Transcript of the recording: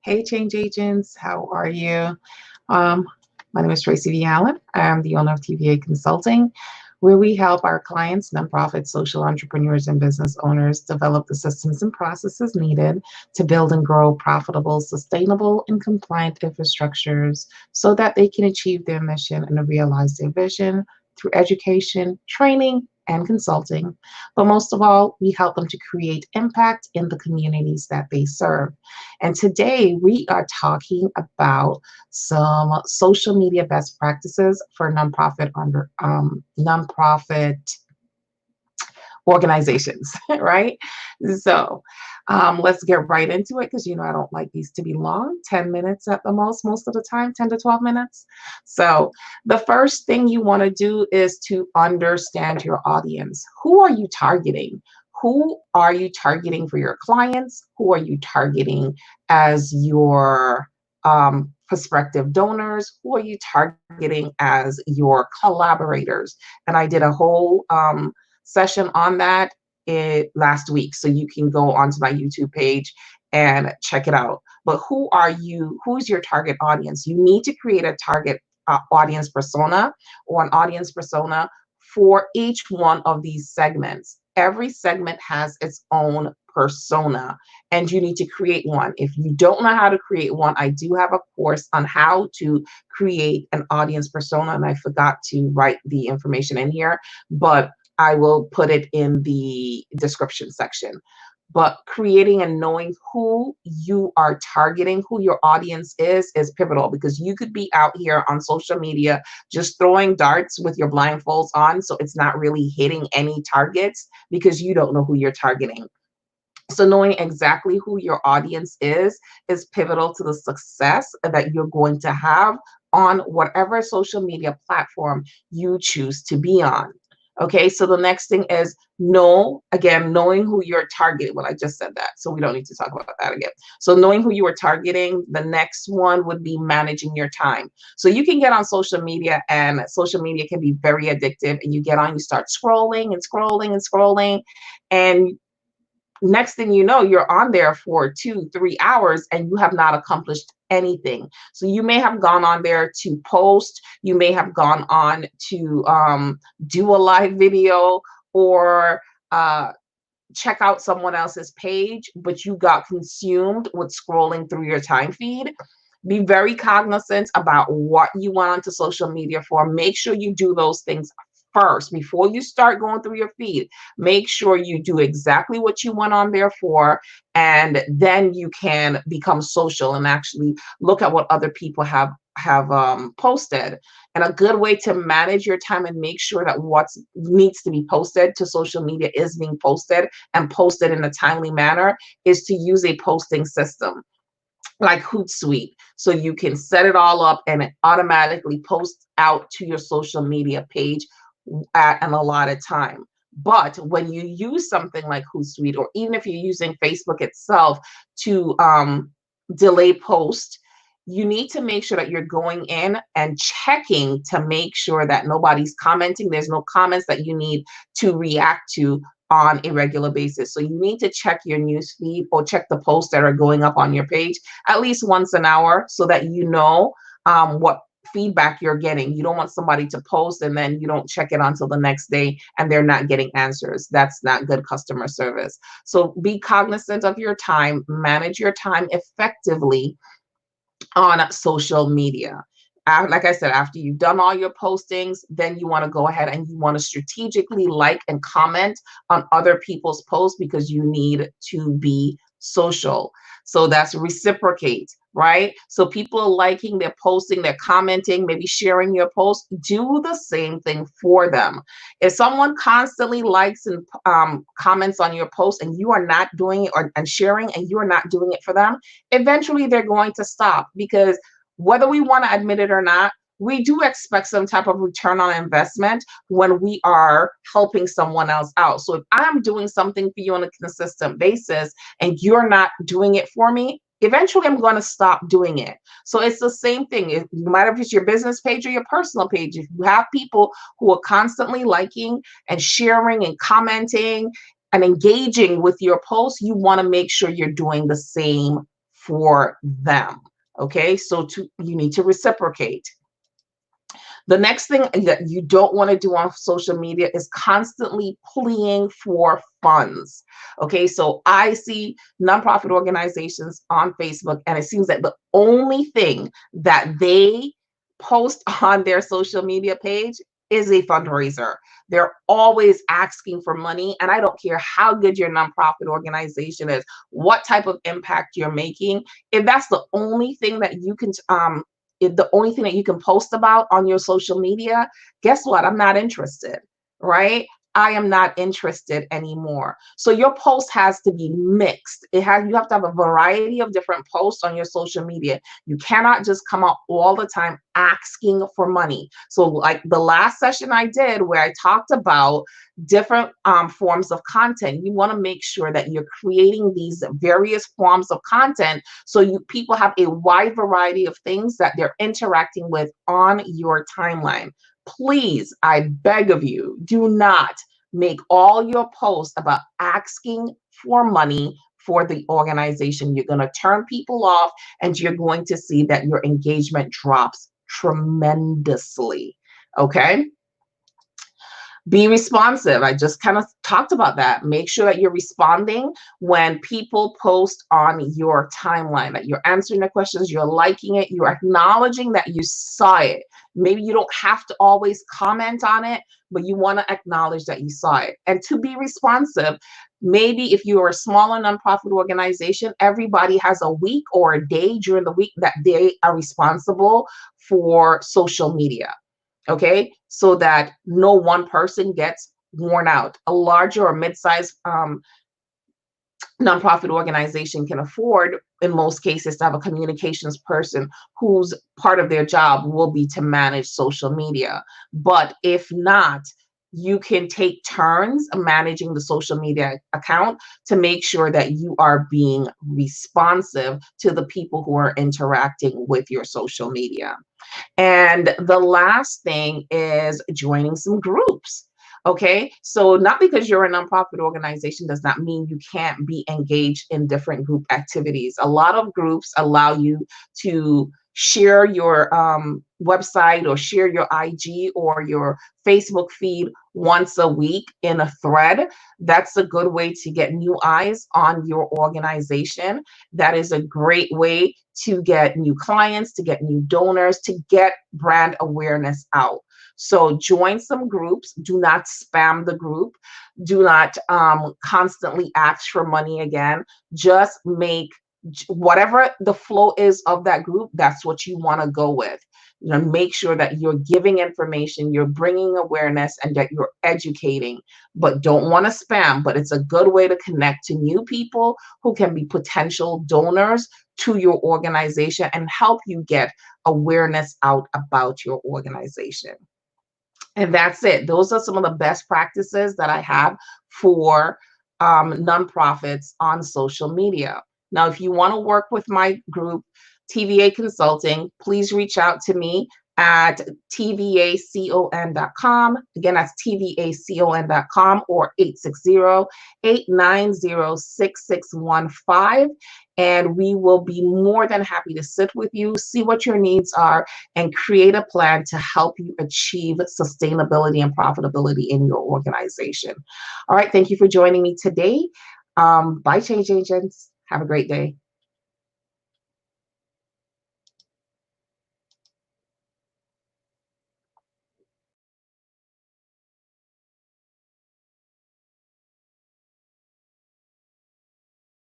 Hey, change agents, how are you? Um, my name is Tracy V. Allen. I am the owner of TVA Consulting, where we help our clients, nonprofit, social entrepreneurs, and business owners develop the systems and processes needed to build and grow profitable, sustainable, and compliant infrastructures so that they can achieve their mission and realize their vision through education, training, and consulting. But most of all, we help them to create impact in the communities that they serve. And today we are talking about some social media best practices for nonprofit organizations, right? So let's get right into it because I don't like these to be long, 10 minutes at the most of the time, 10 to 12 minutes. So the first thing you want to do is to understand your audience. Who are you targeting? Who are you targeting for your clients? Who are you targeting as your prospective donors? Who are you targeting as your collaborators? And I did a whole session on that last week. So you can go onto my YouTube page and check it out. But who are you? Who's your target audience? You need to create a target audience persona or an audience persona for each one of these segments. Every segment has its own persona and you need to create one. If you don't know how to create one, I do have a course on how to create an audience persona, and I forgot to write the information in here, but I will put it in the description section. But creating and knowing who you are targeting, who your audience is pivotal, because you could be out here on social media just throwing darts with your blindfolds on. So it's not really hitting any targets because you don't know who you're targeting. So knowing exactly who your audience is pivotal to the success that you're going to have on whatever social media platform you choose to be on. Okay, so the next thing is knowing who you're targeting. Well, I just said that, so we don't need to talk about that again. So knowing who you are targeting, the next one would be managing your time. So you can get on social media and social media can be very addictive, and you get on, you start scrolling and scrolling and scrolling, and next thing you know, you're on there for 2-3 hours and you have not accomplished anything. So you may have gone on there to post, you may have gone on to do a live video or check out someone else's page, but you got consumed with scrolling through your time feed. Be very cognizant about what you want onto social media for. Make sure you do those things first before you start going through your feed. Make sure you do exactly what you went on there for, and then you can become social and actually look at what other people have posted. And a good way to manage your time and make sure that what needs to be posted to social media is being posted and posted in a timely manner is to use a posting system like Hootsuite. So you can set it all up and it automatically posts out to your social media page at an allotted time. But when you use something like Hootsuite, or even if you're using Facebook itself to delay post, you need to make sure that you're going in and checking to make sure that nobody's commenting. There's no comments that you need to react to on a regular basis. So you need to check your news feed or check the posts that are going up on your page at least once an hour so that you know what feedback you're getting. You don't want somebody to post and then you don't check it until the next day and they're not getting answers. That's not good customer service. So be cognizant of your time, manage your time effectively on social media. Like I said, after you've done all your postings, then you want to go ahead and you want to strategically like and comment on other people's posts because you need to be social. So that's reciprocate, right? So people are liking, they're posting, they're commenting, maybe sharing your post. Do the same thing for them. If someone constantly likes and comments on your post and you are not doing it and sharing and you are not doing it for them, eventually they're going to stop, because whether we want to admit it or not, we do expect some type of return on investment when we are helping someone else out. So if I'm doing something for you on a consistent basis and you're not doing it for me, eventually I'm going to stop doing it. So it's the same thing. No matter if it's your business page or your personal page, if you have people who are constantly liking and sharing and commenting and engaging with your posts, you want to make sure you're doing the same for them. Okay, so you need to reciprocate. The next thing that you don't want to do on social media is constantly pleading for funds. Okay, so I see nonprofit organizations on Facebook, and it seems that the only thing that they post on their social media page is a fundraiser. They're always asking for money, and I don't care how good your nonprofit organization is, what type of impact you're making. If that's the only thing that you can if the only thing that you can post about on your social media, guess what? I'm not interested, right? I am not interested anymore. So your post has to be mixed. You have to have a variety of different posts on your social media. You cannot just come out all the time asking for money. So like the last session I did where I talked about different forms of content, you want to make sure that you're creating these various forms of content so people have a wide variety of things that they're interacting with on your timeline. Please, I beg of you, do not make all your posts about asking for money for the organization. You're going to turn people off, and you're going to see that your engagement drops tremendously. Okay. Be responsive. I just kind of talked about that. Make sure that you're responding when people post on your timeline, that you're answering the questions, you're liking it, you're acknowledging that you saw it. Maybe you don't have to always comment on it, but you want to acknowledge that you saw it. And to be responsive, maybe if you're a smaller nonprofit organization, everybody has a week or a day during the week that they are responsible for social media. Okay, so that no one person gets worn out. A larger or mid-sized nonprofit organization can afford, in most cases, to have a communications person whose part of their job will be to manage social media. But if not, you can take turns managing the social media account to make sure that you are being responsive to the people who are interacting with your social media. And the last thing is joining some groups. Okay, so not because you're a nonprofit organization does not mean you can't be engaged in different group activities. A lot of groups allow you to share your website or share your IG or your Facebook feed once a week in a thread. That's a good way to get new eyes on your organization. That is a great way to get new clients, to get new donors, to get brand awareness out. So join some groups. Do not spam the group. Do not constantly ask for money again. Just make whatever the flow is of that group, that's what you want to go with. You know, make sure that you're giving information, you're bringing awareness, and that you're educating, but don't want to spam. But it's a good way to connect to new people who can be potential donors to your organization and help you get awareness out about your organization. And that's it. Those are some of the best practices that I have for nonprofits on social media. Now, if you want to work with my group, TVA Consulting, please reach out to me at tvacon.com. Again, that's tvacon.com or 860-890-6615. And we will be more than happy to sit with you, see what your needs are, and create a plan to help you achieve sustainability and profitability in your organization. All right, thank you for joining me today. Bye, Change Agents. Have a great day.